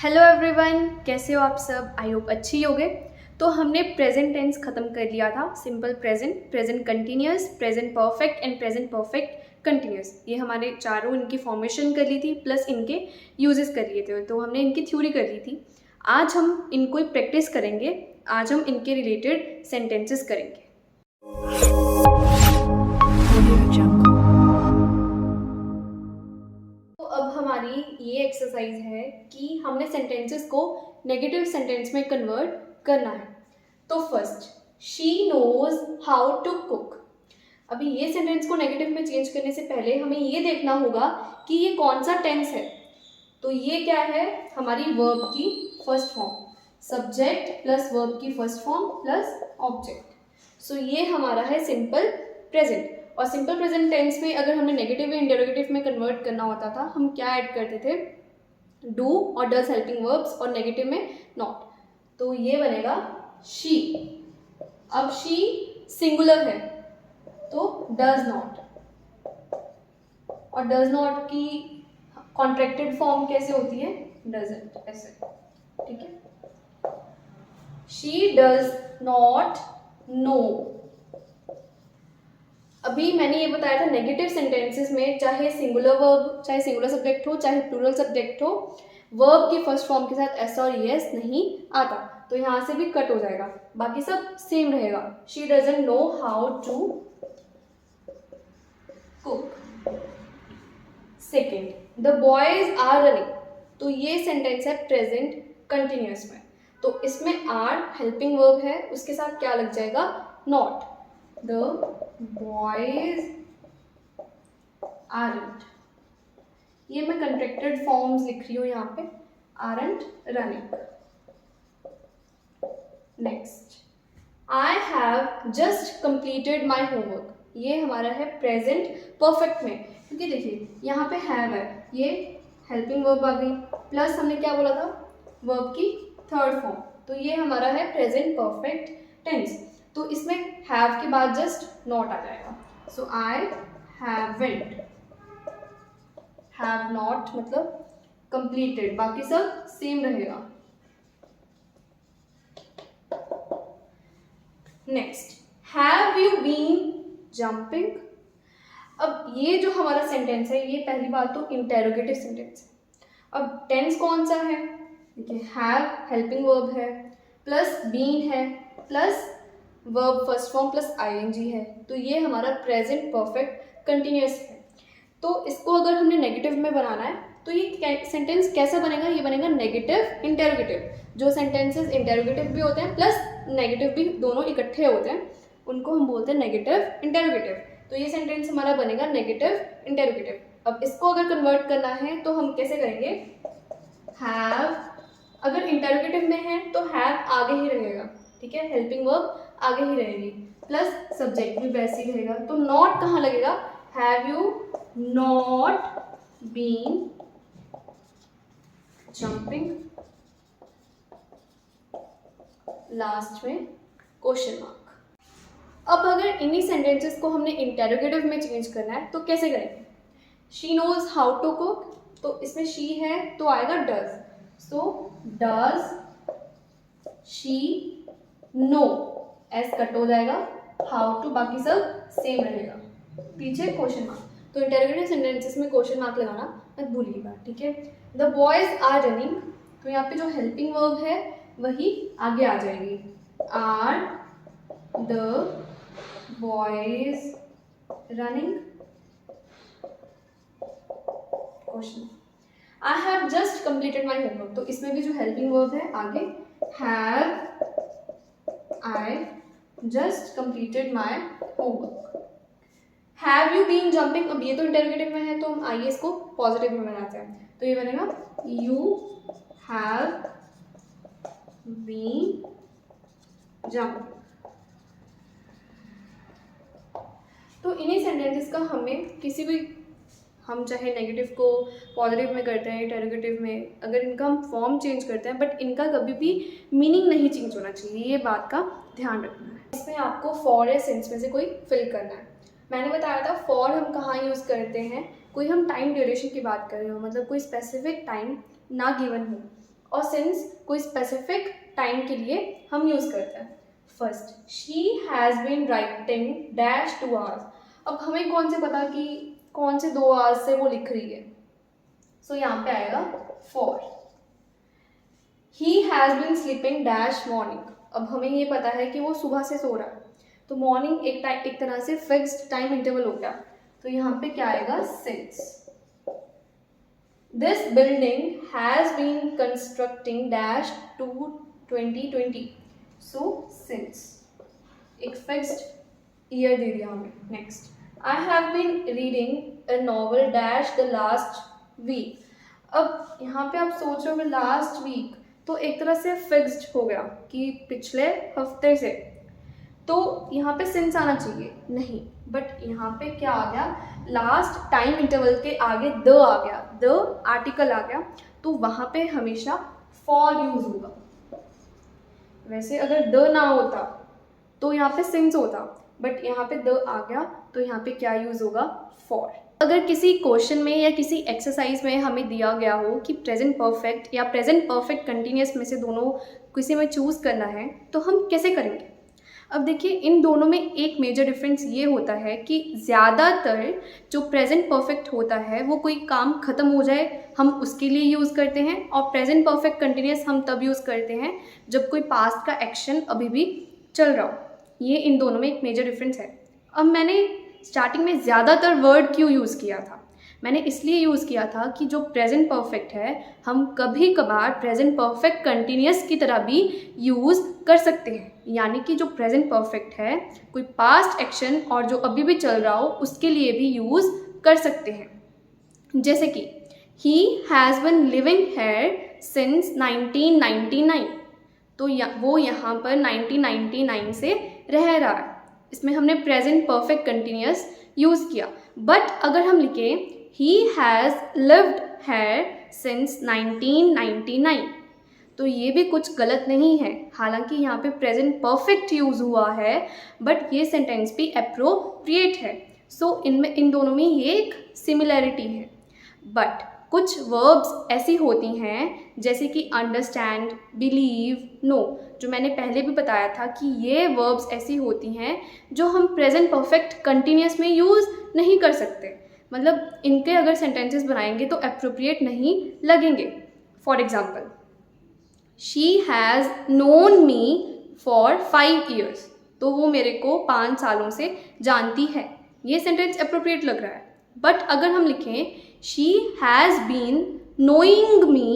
Hello everyone, कैसे हो आप सब। आई होप अच्छी होगे। तो हमने प्रेजेंट टेंस ख़त्म कर लिया था। Simple present, present continuous, present perfect and present perfect continuous, ये हमारे चारों इनकी फॉर्मेशन कर ली थी, प्लस इनके यूजेस कर लिए थे। तो हमने इनकी थ्योरी कर ली थी। आज हम इनको प्रैक्टिस करेंगे। आज हम इनके रिलेटेड सेंटेंसेस करेंगे। अब हमारी ये एक्सरसाइज है कि हमने सेंटेंसेस को नेगेटिव सेंटेंस में कन्वर्ट करना है। तो first, she knows how to cook. अभी ये सेंटेंस को नेगेटिव में चेंज करने से पहले हमें ये देखना होगा कि ये कौन सा टेंस है। तो ये क्या है, हमारी वर्ब की first form, subject plus verb की फर्स्ट फॉर्म प्लस ऑब्जेक्ट। सो ये हमारा है सिंपल प्रेजेंट। और सिंपल प्रेजेंट टेंस में अगर हमें नेगेटिव या इंटरोगेटिव में कन्वर्ट करना होता था, हम क्या ऐड करते थे, डू और डज हेल्पिंग वर्ब्स, और नेगेटिव में नॉट। तो ये बनेगा शी। अब शी सिंगुलर है तो डज नॉट, और डज नॉट की कॉन्ट्रैक्टेड फॉर्म कैसे होती है, डजंट, ऐसे। ठीक है, शी डज नॉट नो। अभी मैंने ये बताया था नेगेटिव सेंटेंसेस में चाहे सिंगुलर वर्ब, चाहे सिंगुलर सब्जेक्ट हो, चाहे प्लूरल सब्जेक्ट हो, वर्ब की फर्स्ट फॉर्म के साथ एस और यस नहीं आता। तो यहाँ से भी कट हो जाएगा, बाकी सब सेम रहेगा। She doesn't know how to cook. Second, the boys are running. तो ये सेंटेंस है प्रेजेंट कंटिन्यूअस में। तो इसमें आर हेल्पिंग वर्ब है, उसके साथ क्या लग जाएगा, नॉट। The boys aren't, ये मैं कंट्रैक्टेड फॉर्म्स लिख रही हूँ यहाँ पे, aren't running। Next, I have just completed my homework। ये हमारा है प्रेजेंट परफेक्ट में, क्योंकि देखिए यहाँ पे have है, ये हेल्पिंग वर्ब आ गई, प्लस हमने क्या बोला था, वर्ब की थर्ड फॉर्म। तो ये हमारा है प्रेजेंट परफेक्ट टेंस। तो इसमें हैव के बाद जस्ट नॉट आ जाएगा। So I haven't, have not मतलब कंप्लीटेड, बाकी सब सेम रहेगा। Next, have you been jumping. अब ये जो हमारा सेंटेंस है, ये पहली बात तो इंटेरोगेटिव सेंटेंस है। अब टेंस कौन सा है, देखिए हैव हेल्पिंग वर्ब है, प्लस बीन है, plus verb first form plus ING है। तो ये हमारा प्रेजेंट परफेक्ट कंटिन्यूअस है। तो इसको अगर हमने नेगेटिव में बनाना है तो ये सेंटेंस कैसा बनेगा, ये बनेगा नेगेटिव इंटेरोगेटिव। जो सेंटेंसेस इंटेरोगेटिव भी होते हैं प्लस नेगेटिव भी, दोनों इकट्ठे होते हैं, उनको हम बोलते हैं नेगेटिव इंटेरोगेटिव। तो ये सेंटेंस हमारा बनेगा नेगेटिव इंटेरोगेटिव। अब इसको अगर कन्वर्ट करना है तो हम कैसे करेंगे, हैव, अगर इंटेरोगेटिव में है तो हैव आगे ही रहेगा, ठीक है, हेल्पिंग वर्ब आगे ही रहेगी, प्लस सब्जेक्ट भी वैसे ही रहेगा। तो नॉट कहाँ लगेगा, have you not been jumping, last में क्वेश्चन मार्क। अब अगर इन्हीं सेंटेंसेस को हमने इंटेरोगेटिव में चेंज करना है तो कैसे करेंगे, she knows how to cook, तो इसमें शी है तो आएगा does. So does she know, S cut हो जाएगा, हाउ टू बाकी सब सेम रहेगा, पीछे क्वेश्चन मार्क। तो इंटेरोगेटिव सेंटेंसेस में क्वेश्चन मार्क लगाना मत भूलिएगा, ठीक है। द बॉयज आर रनिंग, तो यहाँ पे जो हेल्पिंग वर्ब है वही आगे आ जाएगी, are the boys running, question. I have just completed my homework, तो इसमें भी जो हेल्पिंग वर्ब है आगे, have I just completed my homework। Have you been jumping, अब ये तो इंटेरोगेटिव में है तो हम आइए इसको पॉजिटिव में बनाते हैं। तो ये बनेगा you have been jumping। तो इन्हीं सेंटेंसेस का हमें किसी भी, हम चाहे नेगेटिव को पॉजिटिव में करते हैं, इंटेरोगेटिव में, अगर इनका हम फॉर्म चेंज करते हैं, बट इनका कभी भी मीनिंग नहीं चेंज होना चाहिए, ये बात का ध्यान रखना है। इसमें आपको फॉर या सिंस में से कोई फिल करना है। मैंने बताया था फॉर हम कहाँ यूज़ करते हैं, कोई हम टाइम ड्यूरेशन की बात कर रहे हो, मतलब कोई स्पेसिफिक टाइम ना गिवन हो, और सिंस कोई स्पेसिफिक टाइम के लिए हम यूज़ करते हैं। First, she has been writing dash 2 hours। अब हमें कौन से पता कि कौन से 2 hours से वो लिख रही है, सो यहाँ पे आएगा for. He has been sleeping dash morning. अब हमें ये पता है कि वो सुबह से सो रहा है, तो मॉर्निंग एक तरह से फिक्स्ड टाइम इंटरवल हो गया, तो यहाँ पे क्या आएगा, since. This building has been constructing dash two 2020, so since. एक फिक्स्ड ईयर दे दिया हमें। Next, I have been reading a novel dash the last week. अब यहाँ पे आप सोच रहे हो लास्ट वीक, तो एक तरह से फिक्स्ड हो गया कि पिछले हफ्ते से, तो यहाँ पे सिंस आना चाहिए, नहीं, बट यहाँ पे क्या आ गया, लास्ट टाइम इंटरवल के आगे द आ गया, द आर्टिकल आ गया, तो वहाँ पे हमेशा फॉर यूज होगा। वैसे अगर द ना होता तो यहाँ पे सिंस होता, बट यहाँ पे द आ गया, तो यहाँ पे क्या यूज होगा, फॉर। अगर किसी क्वेश्चन में या किसी एक्सरसाइज में हमें दिया गया हो कि प्रेजेंट परफेक्ट या प्रेजेंट परफेक्ट कंटिन्यूस में से दोनों किसी में चूज़ करना है, तो हम कैसे करेंगे। अब देखिए, इन दोनों में एक मेजर डिफरेंस ये होता है कि ज़्यादातर जो प्रेजेंट परफेक्ट होता है वो कोई काम ख़त्म हो जाए हम उसके लिए यूज़ करते हैं, और प्रेजेंट परफेक्ट कंटिन्यूस हम तब यूज़ करते हैं जब कोई पास्ट का एक्शन अभी भी चल रहा हो। ये इन दोनों में एक मेजर डिफरेंस है। अब मैंने स्टार्टिंग में ज़्यादातर वर्ड क्यों यूज़ किया था, मैंने इसलिए यूज़ किया था कि जो प्रेजेंट परफेक्ट है हम कभी कभार प्रेजेंट परफेक्ट कंटिन्यूस की तरह भी यूज़ कर सकते हैं। यानी कि जो प्रेजेंट परफेक्ट है कोई पास्ट एक्शन और जो अभी भी चल रहा हो उसके लिए भी यूज़ कर सकते हैं। जैसे कि he has been living here since 1999, तो वो यहाँ पर 1999 से रह रहा है, इसमें हमने प्रेजेंट परफेक्ट कंटिन्यूस यूज़ किया। बट अगर हम लिखें he has lived here since 1999, तो ये भी कुछ गलत नहीं है। हालांकि यहाँ पे प्रेजेंट परफेक्ट यूज़ हुआ है, बट ये सेंटेंस भी अप्रोप्रिएट है। सो इनमें इन दोनों में ये एक सिमिलैरिटी है। बट कुछ वर्ब्स ऐसी होती हैं जैसे कि अंडरस्टैंड, बिलीव, नो, जो मैंने पहले भी बताया था कि ये वर्ब्स ऐसी होती हैं जो हम प्रेजेंट परफेक्ट कंटिन्यूस में यूज़ नहीं कर सकते, मतलब इनके अगर सेंटेंसेस बनाएंगे तो अप्रोप्रिएट नहीं लगेंगे। For example, she has known me for 5 years, तो वो मेरे को 5 सालों से जानती है, ये सेंटेंस अप्रोप्रिएट लग रहा है। बट अगर हम लिखें she has been knowing me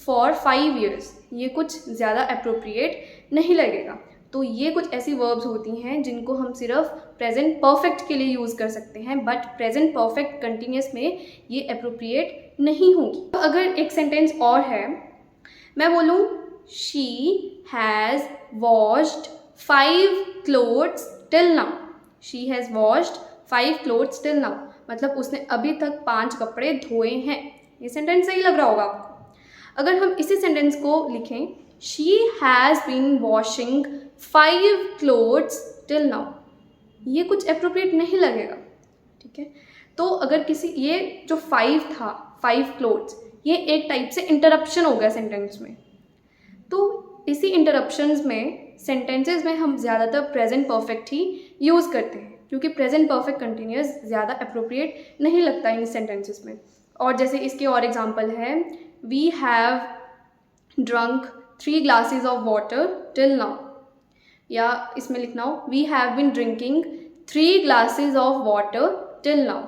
for 5 years, ये कुछ ज़्यादा अप्रोप्रिएट नहीं लगेगा। तो ये कुछ ऐसी वर्ब्स होती हैं जिनको हम सिर्फ प्रेजेंट परफेक्ट के लिए यूज़ कर सकते हैं, बट प्रेजेंट परफेक्ट कंटिन्यूस में ये अप्रोप्रिएट नहीं होगी। तो अगर एक सेंटेंस और है, मैं बोलूँ she has washed 5 clothes till now, she has washed 5 clothes till now, मतलब उसने अभी तक 5 कपड़े धोए हैं। ये सेंटेंस सही लग रहा होगा आपको। अगर हम इसी सेंटेंस को लिखें she has been washing 5 clothes till now, ये कुछ अप्रोप्रिएट नहीं लगेगा, ठीक है। तो अगर किसी, ये जो 5 था, 5 clothes, ये एक टाइप से इंटरप्शन हो गया सेंटेंस में। तो इसी इंटरप्शंस में सेंटेंसेस में हम ज़्यादातर प्रेजेंट परफेक्ट ही यूज़ करते हैं, क्योंकि प्रेजेंट परफेक्ट कंटिन्यूस ज़्यादा अप्रोप्रिएट नहीं लगता इन सेंटेंसेस में। और जैसे इसके और एग्जांपल है, we have drunk 3 glasses of water till now, या इसमें लिखना हो we have been drinking 3 glasses of water till now,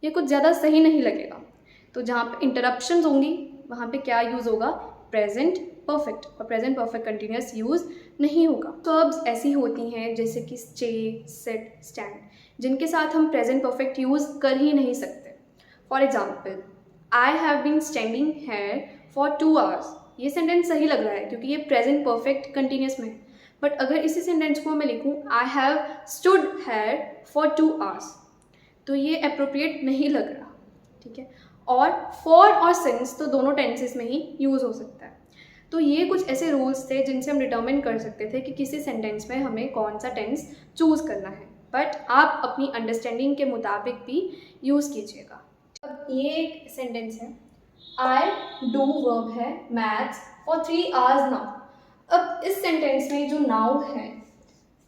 ये कुछ ज़्यादा सही नहीं लगेगा। तो जहाँ पे इंटरप्शंस होंगी वहाँ पे क्या यूज़ होगा, प्रेजेंट परफेक्ट, और प्रेजेंट परफेक्ट कंटिन्यूस यूज़ नहीं होगा। वर्ब्स ऐसी होती हैं जैसे कि स्टे, सिट, स्टैंड, जिनके साथ हम प्रेजेंट परफेक्ट यूज़ कर ही नहीं सकते। For example, I have been standing here for 2 hours, ये सेंटेंस सही लग रहा है क्योंकि ये प्रेजेंट परफेक्ट कंटिन्यूस में है। बट अगर इसी सेंटेंस को मैं लिखूँ I have stood hair for 2 hours, तो ये अप्रोप्रिएट नहीं लग रहा, ठीक है। और फॉर और सिंस तो दोनों टेंसेस में ही यूज़ हो सकता है। तो ये कुछ ऐसे रूल्स थे जिनसे हम डिटर्मिन कर सकते थे कि किसी सेंटेंस में हमें कौन सा टेंस चूज़ करना है, बट आप अपनी अंडरस्टैंडिंग के मुताबिक भी यूज़ कीजिएगा। अब ये एक सेंटेंस है, आई डू वर्ब है मैथ्स फॉर 3 आवर्स नाउ। अब इस सेंटेंस में जो नाउ है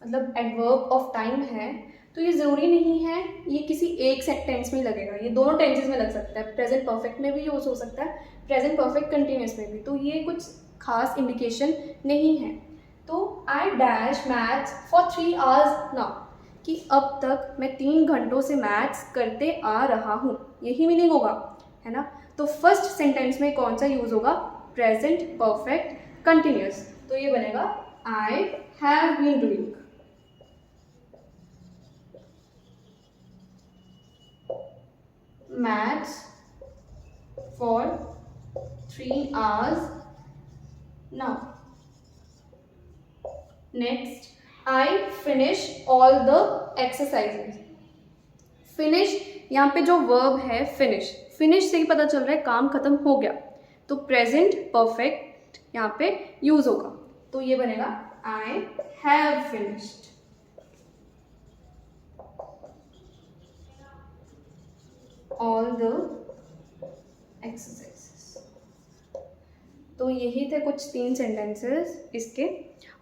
मतलब एडवर्ब ऑफ टाइम है, तो ये ज़रूरी नहीं है ये किसी एक सेंटेंस में लगेगा, ये दोनों टेंसेस में लग सकता है। प्रेजेंट परफेक्ट में भी यूज़ हो सकता है, प्रेजेंट परफेक्ट कंटिन्यूस में भी। तो ये कुछ खास इंडिकेशन नहीं है। तो I dash maths for 3 hours now, कि अब तक मैं 3 घंटों से मैथ्स करते आ रहा हूँ, यही मीनिंग होगा, है ना। तो फर्स्ट सेंटेंस में कौन सा यूज़ होगा? Present perfect continuous. तो ये बनेगा I have been doing. Maths for 3 hours now. Next, I finish all the exercises. Finish यहाँ पे जो वर्ब है फिनिश, फिनिश से ही पता चल रहा है काम खत्म हो गया, तो प्रेजेंट परफेक्ट यहाँ पे यूज होगा। तो ये बनेगा I have finished all the exercises। तो यही थे कुछ 3 सेंटेंसेस इसके,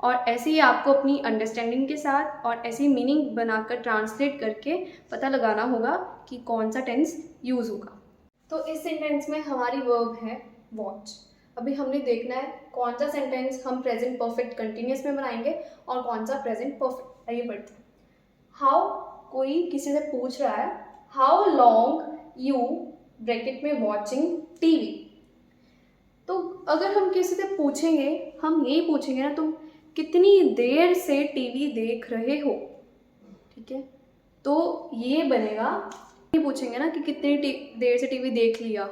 और ऐसे ही आपको अपनी अंडरस्टैंडिंग के साथ और ऐसी मीनिंग बनाकर ट्रांसलेट करके पता लगाना होगा कि कौन सा टेंस यूज़ होगा। तो इस सेंटेंस में हमारी वर्ब है वॉच। अभी हमने देखना है कौन सा सेंटेंस हम प्रेजेंट परफेक्ट कंटिन्यूस में बनाएंगे और कौन सा प्रेजेंट परफेक्ट। आइए बढ़ते हैं। हाउ, कोई किसी से पूछ रहा है हाउ लॉन्ग यू ब्रैकेट में वॉचिंग टीवी। तो अगर हम किसी से पूछेंगे, हम यही पूछेंगे ना तुम कितनी देर से टीवी देख रहे हो, ठीक है। तो ये बनेगा, ये पूछेंगे ना कि कितनी देर से टीवी देख लिया,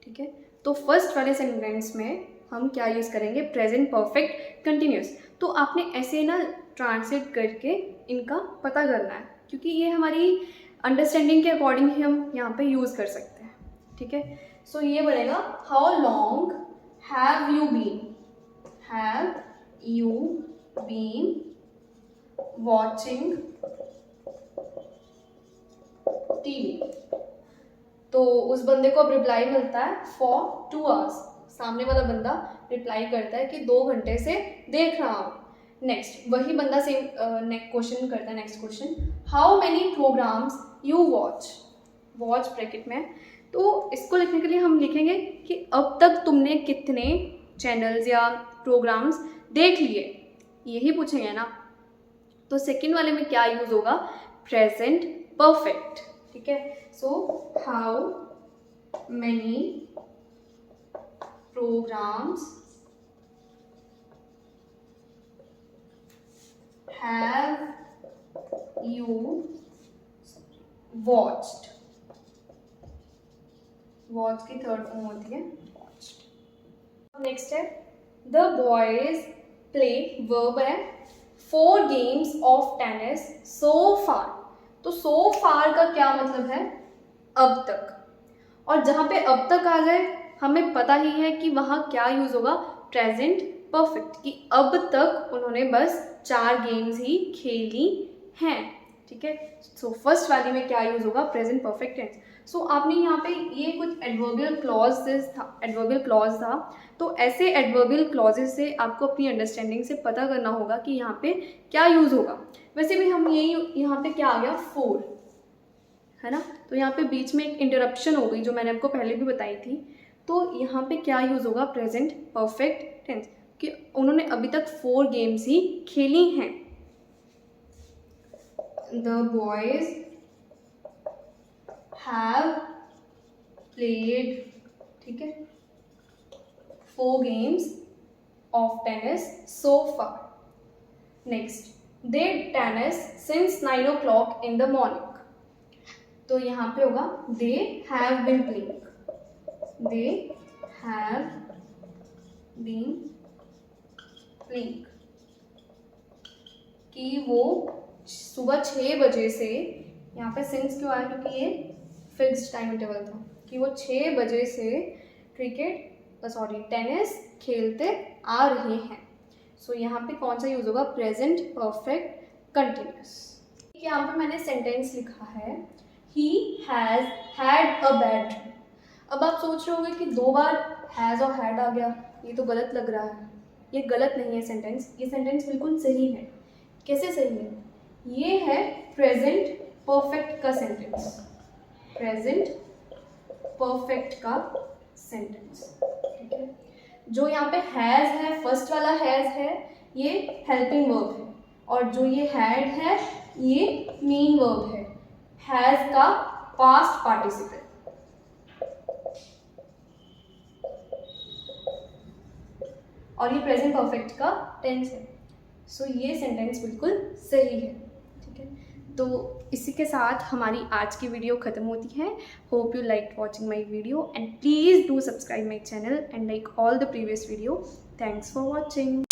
ठीक है। तो फर्स्ट वाले सेंटेंस में हम क्या यूज़ करेंगे? Present perfect continuous. तो आपने ऐसे ना ट्रांसलेट करके इनका पता करना है, क्योंकि ये हमारी अंडरस्टैंडिंग के अकॉर्डिंग ही हम यहाँ पे यूज़ कर सकते हैं, ठीक है। सो ये बनेगा how long have you been watching TV. तो उस बंदे को अब रिप्लाई मिलता है फॉर 2 hours। सामने वाला बंदा रिप्लाई करता है कि 2 घंटे से देख रहा हूँ। नेक्स्ट वही बंदा सेम क्वेश्चन करता है, next question how many programmes you watch bracket में। तो इसको लिखने के लिए हम लिखेंगे कि अब तक तुमने कितने चैनल्स या प्रोग्राम्स देख लिए, यही पूछेंगे ना। तो सेकंड वाले में क्या यूज़ होगा? प्रेजेंट परफेक्ट, ठीक है। So how many programmes have you watched. Watch की थर्ड फॉर्म होती है वॉच्ड। नेक्स्ट है द बॉयज प्ले, वर्ब है 4 games of tennis so far. तो सो फार का क्या मतलब है? अब तक। और जहाँ पे अब तक आ गए हमें पता ही है कि वहाँ क्या यूज़ होगा? प्रेजेंट परफेक्ट, कि अब तक उन्होंने बस 4 गेम्स ही खेली हैं, ठीक है। सो फर्स्ट वाली में क्या यूज़ होगा? Present perfect tense. सो आपने यहाँ पे ये कुछ एडवर्बियल क्लॉज था, तो ऐसे एडवर्बियल क्लॉजेस से आपको अपनी अंडरस्टैंडिंग से पता करना होगा कि यहाँ पे क्या यूज़ होगा। वैसे भी हम यहाँ पे क्या आ गया? 4, है ना। तो यहाँ पे बीच में एक इंटरप्शन हो गई जो मैंने आपको पहले भी बताई थी। तो यहाँ पे क्या यूज़ होगा? प्रेजेंट परफेक्ट टेंस, कि उन्होंने अभी तक 4 गेम्स ही खेली हैं। द बॉयज हैव प्लेड, ठीक है, 4 games of tennis so far. Next, they tennis since 9 o'clock in the morning. तो यहाँ पे होगा they have been playing. They have been playing, कि वो सुबह 6 बजे से, यहाँ पे since क्यों आया? क्योंकि ये फिक्स्ड टाइम इंटरवल था, कि वो 6 बजे से टेनिस खेलते आ रहे हैं। सो यहाँ पे कौन सा यूज़ होगा? Present perfect continuous. यहाँ पे मैंने सेंटेंस लिखा है he has had a bad dream. अब आप सोच रहे होंगे कि 2 बार हैज़ और हैड आ गया, ये तो गलत लग रहा है। ये गलत नहीं है सेंटेंस, ये सेंटेंस बिल्कुल सही है। कैसे सही है? ये है प्रेजेंट परफेक्ट का सेंटेंस, प्रेजेंट परफेक्ट का सेंटेंस, ठीक है। जो यहाँ पे हैज़ है, फर्स्ट वाला हैज़ है, ये हेल्पिंग वर्ब है, और जो ये हैड है ये मेन वर्ब है, हैज़ का पास्ट पार्टिसिपल। और ये प्रेजेंट परफेक्ट का टेंस है। सो ये सेंटेंस बिल्कुल सही है, ठीक है। तो इसी के साथ हमारी आज की वीडियो ख़त्म होती है। Hope you like watching my video and please do subscribe my channel and like all the previous video. Thanks for watching.